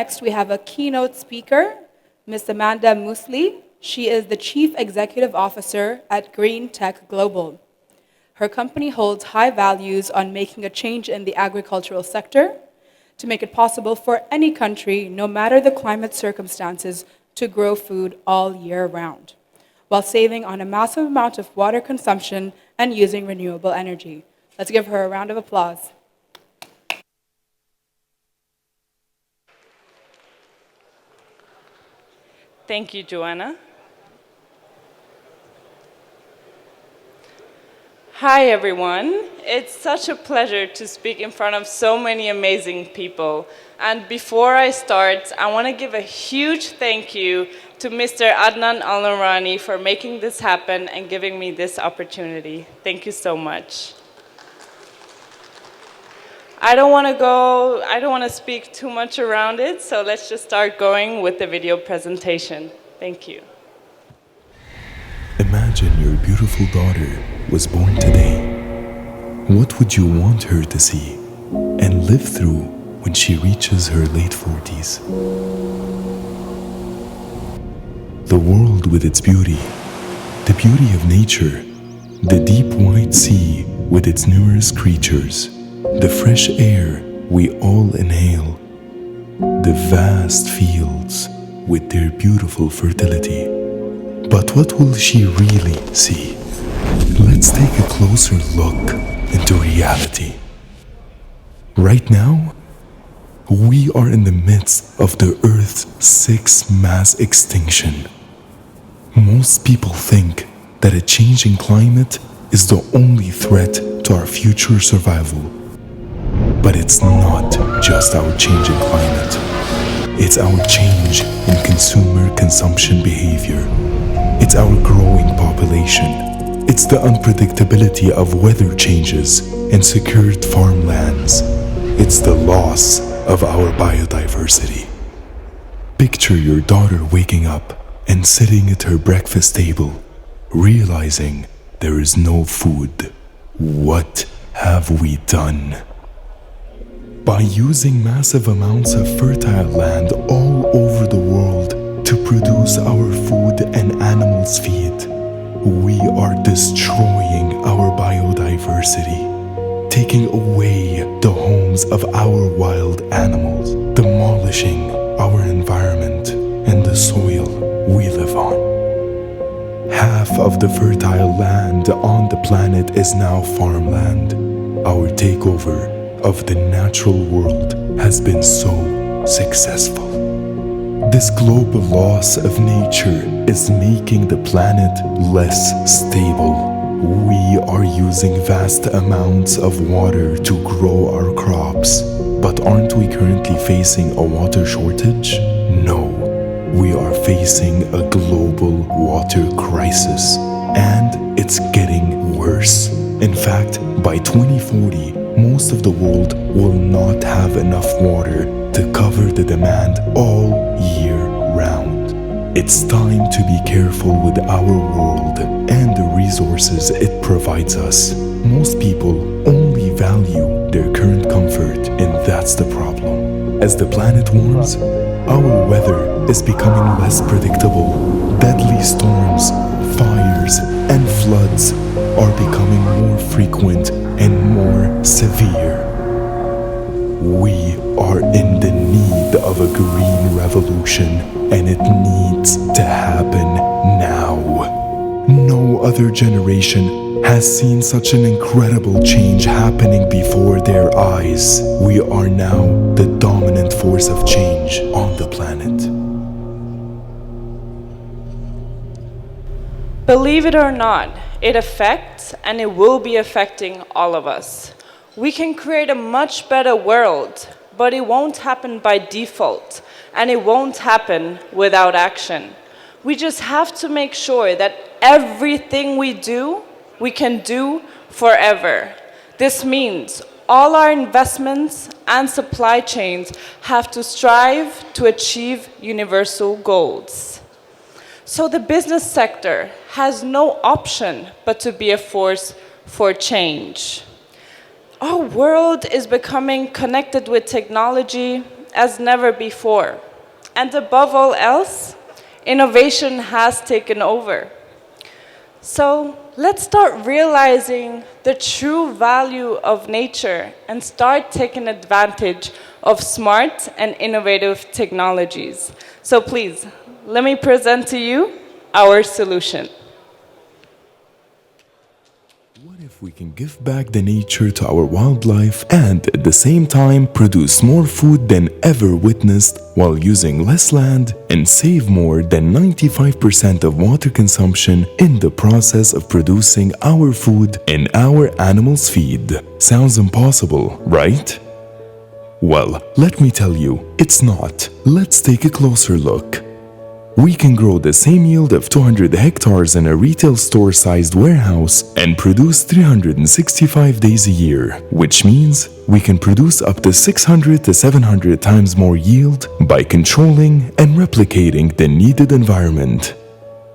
next, we have a keynote speaker, Ms. Amanda Muessli. She is the Chief Executive Officer at Green Tech Global. Her company holds high values on making a change in the agricultural sector to make it possible for any country, no matter the climate circumstances, to grow food all year round, while saving on a massive amount of water consumption and using renewable energy. Let's give her a round of applause. Thank you, Joanna. Hi, everyone. It's such a pleasure to speak in front of so many amazing people. And before I start, I want to give a huge thank you to Mr. Adnan Al-Nourani for making this happen and giving me this opportunity. Thank you so much. I don't want to speak too much around it, so let's just start going with the video presentation. Thank you. Imagine your beautiful daughter was born today. What would you want her to see and live through when she reaches her late 40s? The world with its beauty, the beauty of nature, the deep wide sea with its numerous creatures, the fresh air we all inhale, the vast fields with their beautiful fertility. But what will she really see? Let's take a closer look into reality. Right now, we are in the midst of the Earth's sixth mass extinction. Most people think that a changing climate is the only threat to our future survival. But it's not just our changing climate. It's our change in consumer consumption behavior. It's our growing population. It's the unpredictability of weather changes and secured farmlands. It's the loss of our biodiversity. Picture your daughter waking up and sitting at her breakfast table, realizing there is no food. What have we done? By using massive amounts of fertile land all over the world to produce our food and animals' feed, we are destroying our biodiversity, taking away the homes of our wild animals, demolishing our environment and the soil we live on. Half of the fertile land on the planet is now farmland. Our takeover of the natural world has been so successful. This global loss of nature is making the planet less stable. We are using vast amounts of water to grow our crops, but aren't we currently facing a water shortage? No, we are facing a global water crisis, and it's getting worse. In fact, by 2040, most of the world will not have enough water to cover the demand all year round. It's time to be careful with our world and the resources it provides us. Most people only value their current comfort, and that's the problem. As the planet warms, our weather is becoming less predictable. Deadly storms, fires, and floods are becoming more frequent and more severe. We are in the need of a green revolution, and it needs to happen now. No other generation has seen such an incredible change happening before their eyes. We are now the dominant force of change on the planet. Believe it or not, it affects and it will be affecting all of us. We can create a much better world, but it won't happen by default, and it won't happen without action. We just have to make sure that everything we do, we can do forever. This means all our investments and supply chains have to strive to achieve universal goals. So the business sector has no option but to be a force for change. Our world is becoming connected with technology, as never before. And above all else, innovation has taken over. So let's start realizing the true value of nature and start taking advantage of smart and innovative technologies. So please, let me present to you our solution. What if we can give back the nature to our wildlife and at the same time produce more food than ever witnessed while using less land and save more than 95% of water consumption in the process of producing our food and our animals' feed? Sounds impossible, right? Well, let me tell you, it's not. Let's take a closer look. We can grow the same yield of 200 hectares in a retail store-sized warehouse and produce 365 days a year, which means we can produce up to 600 to 700 times more yield by controlling and replicating the needed environment.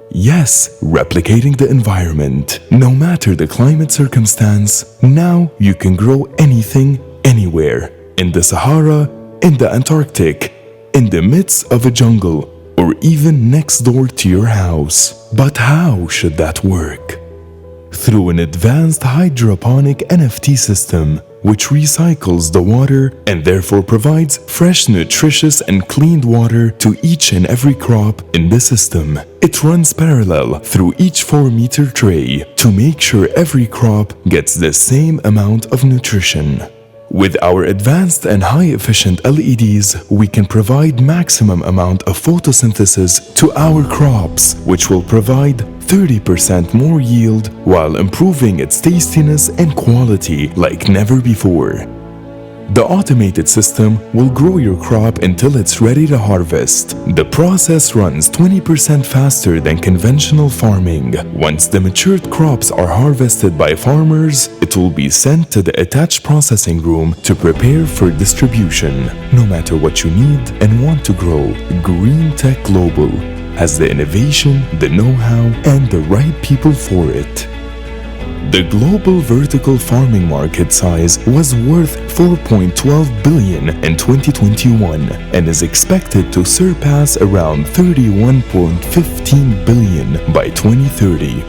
Yes, replicating the environment. No matter the climate circumstance, now you can grow anything, anywhere. In the Sahara, in the Antarctic, in the midst of a jungle, or even next door to your house. But how should that work? Through an advanced hydroponic NFT system, which recycles the water and therefore provides fresh, nutritious, and cleaned water to each and every crop in the system. It runs parallel through each 4-meter tray to make sure every crop gets the same amount of nutrition. With our advanced and high-efficient LEDs, we can provide maximum amount of photosynthesis to our crops, which will provide 30% more yield while improving its tastiness and quality like never before. The automated system will grow your crop until it's ready to harvest. The process runs 20% faster than conventional farming. Once the matured crops are harvested by farmers, it will be sent to the attached processing room to prepare for distribution. No matter what you need and want to grow, Green Tech Global has the innovation, the know-how, and the right people for it. The global vertical farming market size was worth $4.12 billion in 2021 and is expected to surpass around $31.15 billion by 2030.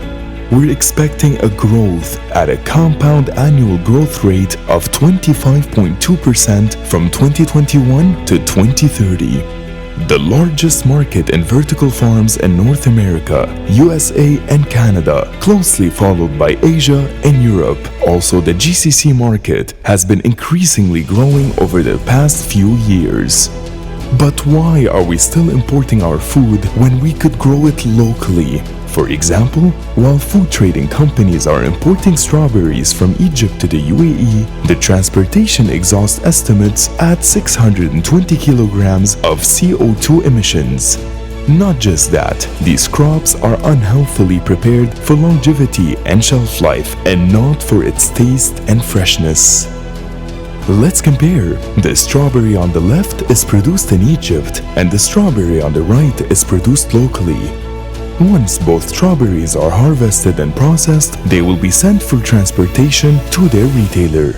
We're expecting a growth at a compound annual growth rate of 25.2% from 2021 to 2030. The largest market in vertical farms in North America, USA and Canada, closely followed by Asia and Europe. Also, the GCC market has been increasingly growing over the past few years. But why are we still importing our food when we could grow it locally? For example, while food trading companies are importing strawberries from Egypt to the UAE, the transportation exhaust estimates add 620 kilograms of CO2 emissions. Not just that, these crops are unhealthily prepared for longevity and shelf life and not for its taste and freshness. Let's compare. The strawberry on the left is produced in Egypt and the strawberry on the right is produced locally. Once both strawberries are harvested and processed, they will be sent for transportation to their retailer.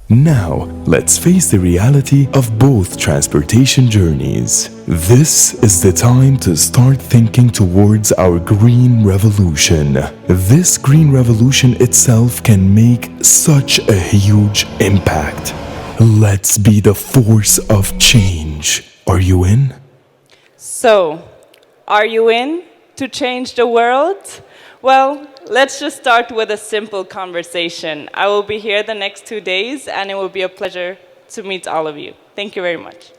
Now, let's face the reality of both transportation journeys. This is the time to start thinking towards our green revolution. This green revolution itself can make such a huge impact. Let's be the force of change. Are you in? So, are you in to change the world? Well, let's just start with a simple conversation. I will be here the next 2 days, and it will be a pleasure to meet all of you. Thank you very much.